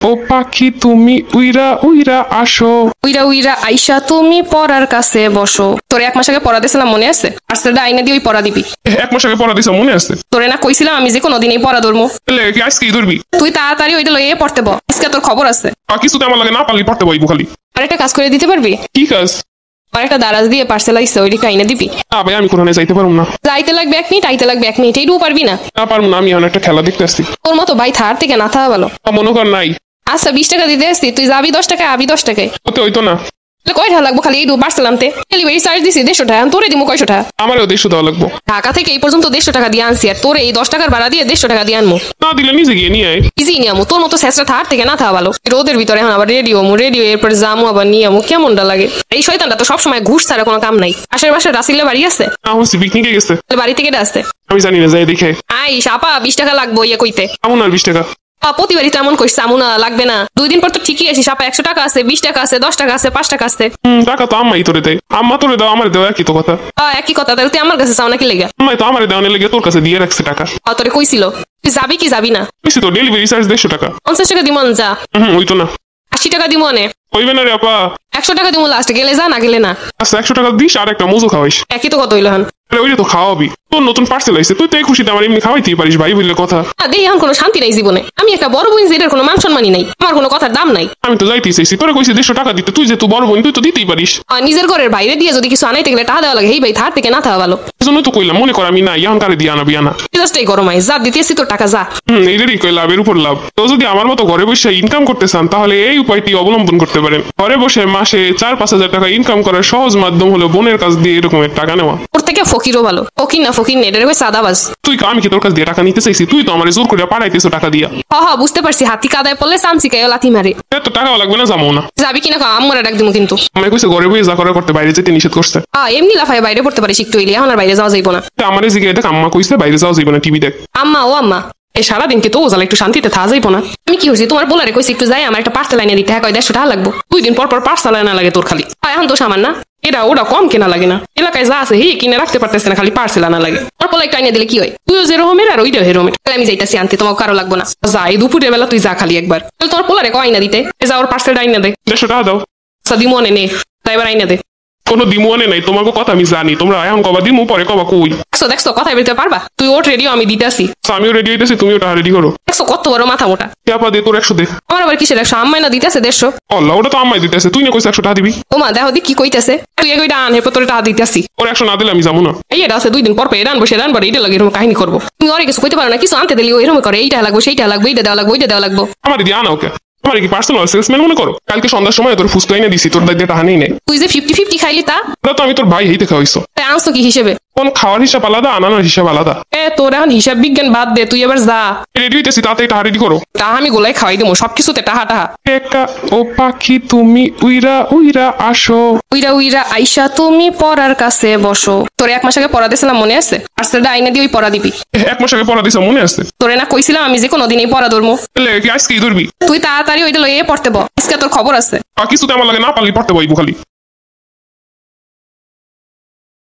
ও পাখি তুমি উইরা উইরা আসো। উইরা উইরা আইসা তুমি পড়ার কাছে বসো। তোরে 1 মাস আগে পড়া দিয়েছিলাম মনে আছে? পার্সেলটা আইনা দিয়ে ওই পড়া দিবি। 1 মাস আগে পড়া দিছ মনে আছে? তোরে না কইছিলাম আমি যে কোনো দিনই পড়া ধরবো। কি আজকেই ধরবি? তুই তাড়াতাড়ি ওইটা লইয়ে পড়তে ব, আজকে তোর খবর আছে। কিছু তো আমার লাগে না পারলি পড়তে বইবো খালি। আর একটা কাজ করে দিতে পারবি? কি কাজ? আর একটা দারাজ দিয়ে পার্সেল আইসা ওইটা আইনা দিবি। না ভাই আমি কোথাও যাইতে পারবো না। যাইতে লাগবে 1 মিনিট, আইতে লাগবে 1 মিনিট, এইটুকু পারবি না? না পারবো না, আমি এখন একটা খেলা দেখতে আসছি। তোর মতো ভাই থার থেকে না থাকা ভালো। মনে কর নাই। আচ্ছা 20 টাকা দিতে আসছি, তুই যাবি 10 টাকায়, আবি 10 টাকায়। হতে হইতো না। কয় টাকা লাগবো খালি এই পার্সেল আনতে? ডেলিভারি চার্জ দিছি 150 টাকা, তোরে দিমু 100 টাকা। আমারও 150 দেওয়া লাগবো। ঢাকা থেকে এই পর্যন্ত 150 টাকা দিয়ে আনছি, আর তোরে এই 10 টাকার ভাড়া দিয়ে 150 টাকা দিয়ে আনমু। না দিলে নিজে গিয়ে নিয়ে আয়। ইজি নিয়ে আমু, তোর মতো শেষটা থার থেকে না থাকা ভালো। রোদের ভিতরে এখন আবার রেডিও এরপরে জামু আবার নিয়ে আমু, কেমনটা লাগে? এই শয়তানটা তো সবসময় ঘুষ ছাড়া কোনো কাম নাই। আশের বাসায় রাসিলে বাড়ি আছে? হচ্ছে পিকনিকে গেছে। বাড়ি থেকে আসতে আমি জানি না, যাই দেখে। আইস আপা 20 টাকা লাগবো ইয়ে কইতে। আমন আর 20 টাকা। প্রতিবারই তো এমন কইস আমু না লাগবে না। 2 দিন পর তো ঠিকই আসিস আপা, 100 টাকা আছে, 20 টাকা আছে, 10 টাকা আছে, 5 টাকা আছে। টাকা তো আম্মাই তোরে দেয়। আম্মা তোরে দাও, আমার দেওয়া একই তো কথা। একই কথা, তাহলে তুই আমার কাছে চাও নাকি লেগা? আম্মাই তো আমার দেওয়ানে লেগে তোর কাছে দিয়ে রাখছে টাকা। তোরে কইছিল তুই যাবি কি যাবি না? বুঝছি তো, ডেলিভারি চার্জ 150 টাকা। 50 টাকা দিমন যা। ওই তো না। 80 টাকা দিমো নে। হইবে না রে আপা। 100 টাকা দিমো লাস্ট, গেলে যা না গেলে না। আচ্ছা 100 টাকা দিস আর একটা মজু খাওয়াইস। একই তো কত হইলো হন। ওইটা তো খাওয়াবি। তোর নতুন পার্সেল আইছে, তুই তো এই খুশিতে আমার এমনি খাওয়াইতেই পারিস ভাই বললে কথা। দেখি এখন কোনো শান্তি নাই জীবনে। আমি একটা বড় বোন, এটার কোনো মান সম্মানই নাই, আমার কোনো কথার দাম নাই। আমি তো যাইতেই চাইছি, তোরা কইছি 150 টাকা দিতে, তুই যে তুই বড় বোন তুই তো দিতেই পারিস। নিজের ঘরের বাইরে দিয়ে যদি কিছু আনাইতে গেলে টাকা দেওয়া লাগে, এই ভাই থার থেকে না থাকা ভালো। এজন্য তো কইলাম, মনে কর আমি না এখন কারে দিয়ে আনাবি আনা। জাস্টই গরম হয়, যা দিতেছি তোর টাকা যা। এইটারই কই লাভের উপর লাভ। তো যদি আমার মতো ঘরে বসে ইনকাম করতে চান তাহলে এই উপায়টি অবলম্বন করতে পারেন। ঘরে বসে মাসে 4-5 হাজার টাকা ইনকাম করার সহজ মাধ্যম হলো বোনের কাছ দিয়ে এরকমের টাকা নেওয়া। ওর থেকে ফকিরও ভালো। ফকির না ফকির নেই, এটা সাদাবাজ। তুই আমি কি তোর কাছ দিয়ে টাকা নিতে চাইছি? তুই তো আমার জোর করে পাঠাইতেছো টাকা দিয়া। বুঝতে পারছি, হাতি কাদায় পড়লে চামচিকায় লাথি মারে। এত টাকাও লাগবে না, যাবো না। যাবি কিনা আম্মারা ডাক দিমু কিন্তু। আমি কইছে ঘরে বসে যা করার করতে, বাইরে যেতে নিষেধ করছে। এমনি লাফায় বাইরে পড়তে পারিস একটু হইলে, এখন আর বাইরে যাওয়া যাইব না। আমার জিগে দেখ, আম্মা কইছে বাইরে যাওয়া যাইব না, টিভি দেখ। আম্মা ও আম্মা, এই সারাদিন কি তো ওজালা একটু শান্তিতে থাকা যাইব না? আমি কি হয়েছি তোমার বলারে কইছি একটু যাই আমার একটা পার্সেল আইনে দিতে, হ্যাঁ 150 টাকা লাগবো। 2 দিন পর পার্সেল আনা লাগে তোর খালি। এখন তো সামান না, এটা ওটা কম কেনা লাগে না। এলাকায় যা আছে কিনে রাখতে পারতেছে না, খালি পার্সেল আনা লাগে। তোর পোলা একটু আইনে দিলে কি হয়? তুইও যেরকমের আর ওইটাও হেরোমের। তাহলে আমি যাইতাছি আনতে, তোমার কারো লাগবো না। যা এই দুপুরের বেলা তুই যা খালি একবার। তাহলে তোর পোলারে আইনা দিতে, যা ওর পার্সেলটা আইনা দে। 150 টাকা দাও। দিমনে নে, তাই এবার আইনা দে। কোনো দিমুয়ানে নাই, তোমাকে কথা আমি জানি। তোমরা এখন কবা দিমু, পরে কবা কই। দেখছো কথা বলতে পারবা? তুই ওট রেডিও, আমি দিতে আসি। আমিও রেডি হইতেছি, তুমিও টাকা রেডি করো। দেখছো কত বড় মাথা মোটা। আপা দে তোর 100 দে। আমার আবার কিসের 100? আম্মাই না দিতে আছে 150। আল্লাহ, ওটা তো আম্মাই দিতেছে, তুই না কইছিস 100 টাকা দিবি। ওমা দেখো দি কি কইতেছে। তুই এগুইটা আন, এরপর তোর টাকা দিতে আসি। ওর 100 না দিলে আমি যাবো না। এই এটা আছে 2 দিন পর এরান বসে এরান বাড়ি, এটা লাগে এরকম কাহিনী করবো। তুমি অনেক কিছু কইতে পারো না, কিছু আনতে দিলি এরকম করে, এইটা লাগবো সেইটা লাগবো, এইটা দেওয়া লাগবো ওইটা দেওয়া লাগবো। আমার দিয়ে আনা ওকে। আমার কি পার্সোনাল সেলসম্যান মনে করো? কালকে সন্ধ্যার সময় তোর ফুসকা এনে দিছি, তোর দায়িত্ব টাকা নেই। তুই যে 50-50 খাইলি তা? ওটা তো আমি তোর ভাই হইতে খাওয়াইছো। তাই আনছো কি হিসেবে? কোন খাওয়ার হিসাব আলাদা, আনানোর হিসাব আলাদা। তোর এখন হিসাব বিজ্ঞান বাদ দে, তুই এবার যা। রেডি হইতেছি, তাড়াতাড়ি টাকা রেডি করো। টাহা আমি গোলাই খাওয়াই দেবো, সবকিছুতে টাহা টাহা। একা ও পাখি তুমি উইরা উইরা আসো। উইরা উইরা আইসা তুমি পড়ার কাছে বসো। তোরে 1 মাস আগে পড়া দিয়েছিলাম মনে আছে? পার্সেলটা আইনা দিয়ে ওই পড়া দিবি। 1 মাস আগে পড়া দিছ মনে আছে? তোরে না কইছিলাম আমি যে কোনো দিনই পড়া ধরবো। কি আজকেই ধরবি? তুই তাড়াতাড়ি ওইটা লইয়ে পড়তে ব, আজকে তোর খবর আছে। কিছু তো আমার লাগে না পারলি পড়তে বইবো খালি।